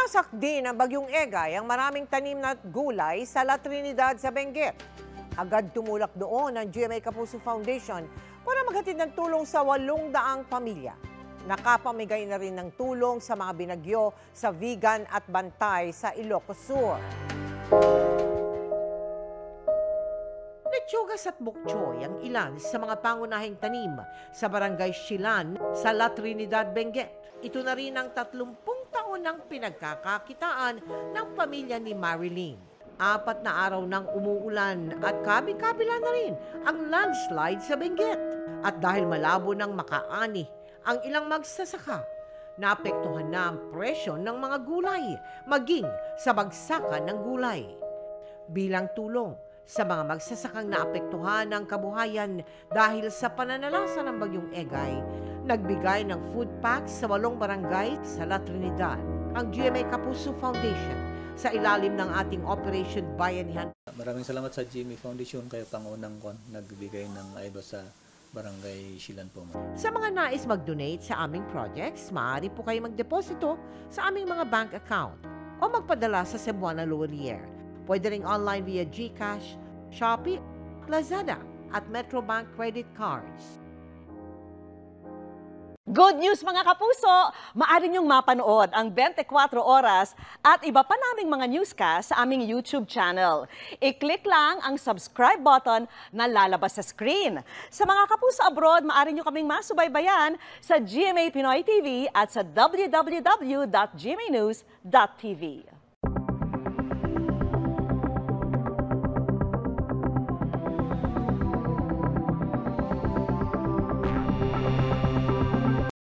Winasak din ng Bagyong Egay ang maraming tanim na gulay sa La Trinidad sa Benguet. Agad tumulak doon ang GMA Kapuso Foundation para maghatid ng tulong sa 800 pamilya. Nakapamigay na rin ng tulong sa mga binagyo sa Vigan at Bantay sa Ilocos Sur. Lechugas at bokchoy ang ilan sa mga pangunahing tanim sa Barangay Silan sa La Trinidad, Benguet. Ito na rin ang 30 taon ng pinagkakakitaan ng pamilya ni Marilyn. 4 na araw nang umuulan at kabi-kabila na rin ang landslide sa Benguet. At dahil malabo ng makaani ang ilang magsasaka, naapektuhan na ang presyo ng mga gulay, maging sa bagsakan ng gulay. Bilang tulong sa mga magsasakang naapektuhan ng kabuhayan dahil sa pananalasa ng Bagyong Egay, nagbigay ng food packs sa 8 barangay sa La Trinidad ang GMA Kapuso Foundation sa ilalim ng ating Operation Bayanihan. Maraming salamat sa GMA Foundation kayo pangunang nagbigay ng ayuda sa Barangay Silan po. Sa mga nais mag-donate sa aming projects, maaari po kayo magdeposito sa aming mga bank account o magpadala sa Cebuana Laurier. Pwede ring online via GCash, Shopee, Lazada at Metrobank credit cards. Good news mga kapuso! Maaari niyong mapanood ang 24 oras at iba pa naming mga newscast sa aming YouTube channel. I-click lang ang subscribe button na lalabas sa screen. Sa mga kapuso abroad, maaari niyo kaming masubaybayan sa GMA Pinoy TV at sa www.gmanews.tv.